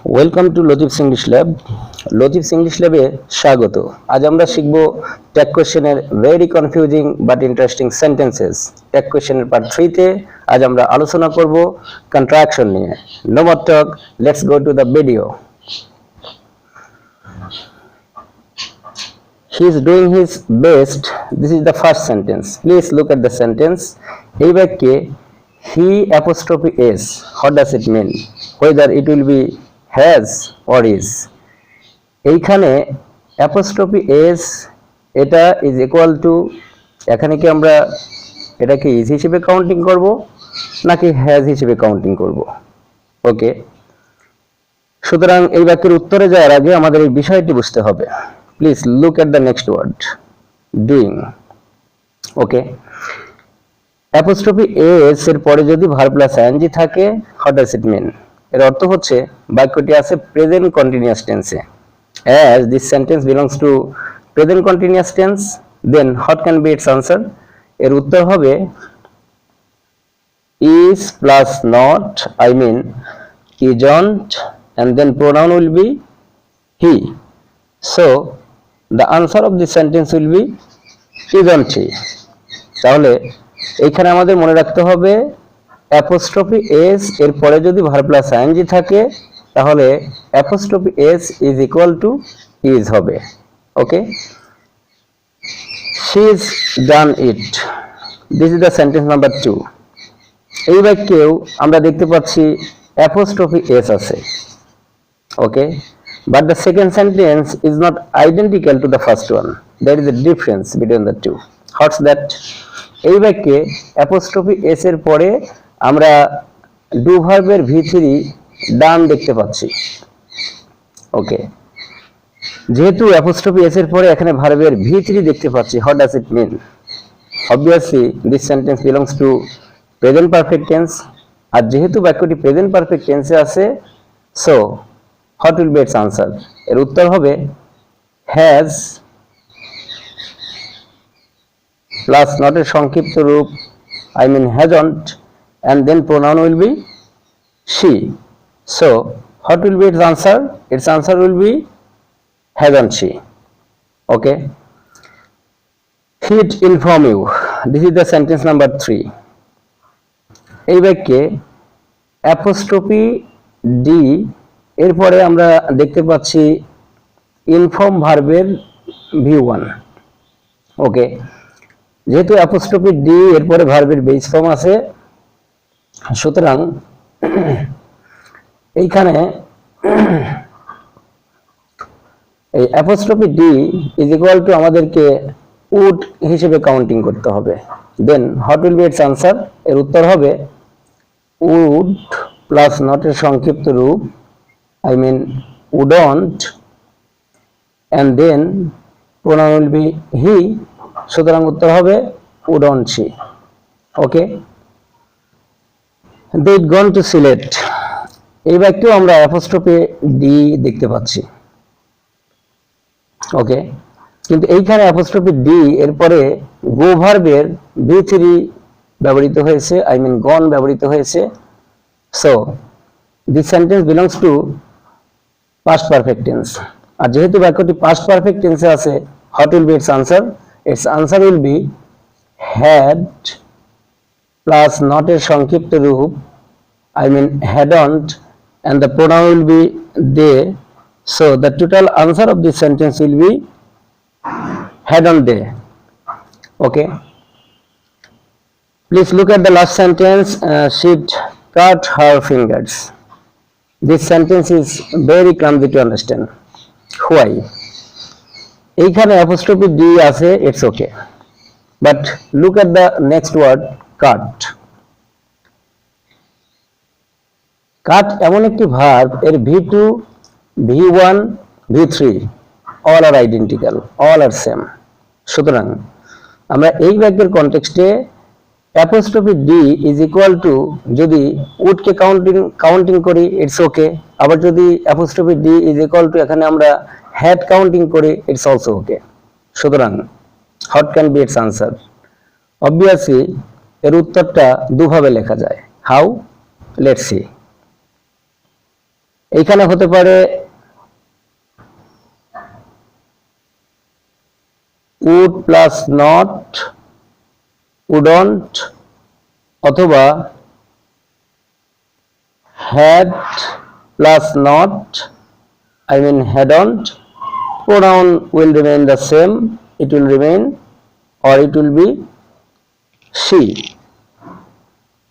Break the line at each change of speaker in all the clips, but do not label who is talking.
Welcome to Latif's English lab. Latif's English ল্যাবে স্বাগত। আজ আমরা শিখব ট্যাগ কোশ্চেনের very confusing but interesting sentences. Tag কোশ্চেনের পার্ট 3 তে আজ আমরা আলোচনা করব কন্ট্রাকশন নিয়ে। No more talk, let's go to the video. He is doing his best. This is the first sentence. Please look at the sentence. এই বাক্যে he apostrophe s, what does it mean? Whether it will be has or is. এইখানে apostrophe s এটা is equal to, এখানে কি আমরা এটাকে is হিসেবে counting করব নাকি has হিসেবে কাউন্টিং করব? ওকে, সুতরাং এই বাক্যের উত্তরে যাওয়ার আগে আমাদের এই বিষয়টি বুঝতে হবে। Please look at the next word, doing. Okay, apostrophe s এর পরে যদি verb plus ing থাকে, what does it mean? এর অর্থ হচ্ছে বাক্যটি আছে প্রেজেন্ট কন্টিনিউয়াস টেন্সে। As this sentence belongs to present continuous tense, then what can be its answer? এর উত্তর হবে is plus not, I mean isn't, and then pronoun will be he. So the answer of this sentence will be isn't he. তাহলে এখানে আমাদের মনে রাখতে হবে apostrophe s এর পরে যদি verb plus ing থাকে তাহলে apostrophe s is equal to is হবে। ওকে, she's done it. This is the sentence number 2. এই বাক্যেও আমরা দেখতে পাচ্ছি apostrophe s আছে। ওকে, but the second sentence is not identical to the first one. There is a difference between the two. What's that? এই বাক্যে apostrophe s এর পরে আমরা do ভার্বের v3 done দেখতে পাচ্ছি। ওকে, যেহেতু apostrophe s এর পরে এখানে ভার্বের v3 দেখতে পাচ্ছি, what does it mean? Obviously this sentence belongs to present perfect tense, আর যেহেতু বাক্যটি present perfect tense এ আছে, so what will be its answer? এর উত্তর হবে has plus not এর সংক্ষিপ্ত রূপ, I mean hasn't, and then pronoun will be she. So what will be its answer? Its answer will be hasn't she. Okay, he'd inform you. This is the sentence number 3. এই বাক্যে apostrophe d এরপরে আমরা দেখতে পাচ্ছি inform ভার্বের v1। ওকে, যেহেতু apostrophe d এরপরে ভার্বের বেস ফর্ম আছে, সুতরাং এইখানে এই apostrophe d is equal to আমাদেরকে would হিসেবে কাউন্টিং করতে হবে। দেন what will be its answer? এর উত্তর হবে would plus not এর সংক্ষিপ্ত রূপ, I mean wouldn't, and then pronoun will be he. সুতরাং উত্তর হবে wouldn't she. Okay, they'd gone to Sylhet. এই বাক্যেও আমরা apostrophe d দেখতে পাচ্ছি। ওকে, কিন্তু এইখানে apostrophe d এরপরে go ভার্বের v3 ব্যবহৃত হয়েছে, I mean gone ব্যবহৃত হয়েছে। So this sentence belongs to past perfect tense, আর যেহেতু বাক্যটি past perfect tense এ আছে, what will be its answer? Its answer will be had plus not এর সংক্ষিপ্ত রূপ, I mean hadn't, and the pronoun will be they. So the total answer of this sentence will be hadn't they. Okay, please look at the last sentence. She'd cut her fingers. This sentence is very clumsy to understand. Why? এইখানে apostrophe d আছে, it's okay, but look at the next word, cut. cut এমন একটি verb, এর v2 v1 v3 all are identical, all are same. সুতরাং আমরা এই বাক্যের কনটেক্সটে apostrophe d is equal to, যদি would কে কাউন্টিং করি it's okay, আবার যদি apostrophe d is equal to এখানে আমরা had কাউন্টিং করি it's also okay. সুতরাং what can be its answer? Obviously এর উত্তরটা দুভাবে লেখা যায়। How? Let's see. এইখানে হতে পারে would প্লাস not, wouldn't, অথবা had plus not, I mean hadn't. Pronoun will remain the same, it will remain or it will be she.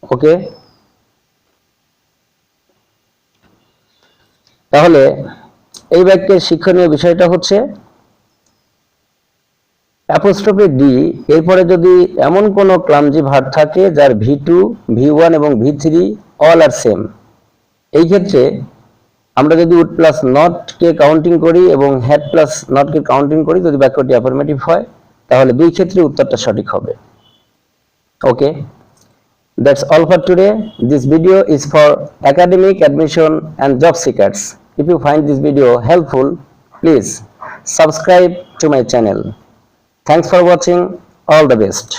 Okay, তাহলে এই বাক্যের শিক্ষণীয় বিষয়টা হচ্ছে অ্যাপোস্ট্রফি ডি এরপরে যদি এমন কোনো ক্লামজি ভার্ব থাকে যার V2, V1 এবং V3 অল আর সেম, এই ক্ষেত্রে আমরা যদি উড প্লাস নট কে কাউন্টিং করি এবং হ্যাড প্লাস নট কে কাউন্টিং করি, যদি বাক্যটি অ্যাফার্মেটিভ হয় তাহলে দুই ক্ষেত্রে উত্তরটা সঠিক হবে। ওকে, that's all for today. This video is for academic admission and job seekers. If you find this video helpful, please subscribe to my channel. Thanks for watching. All the best.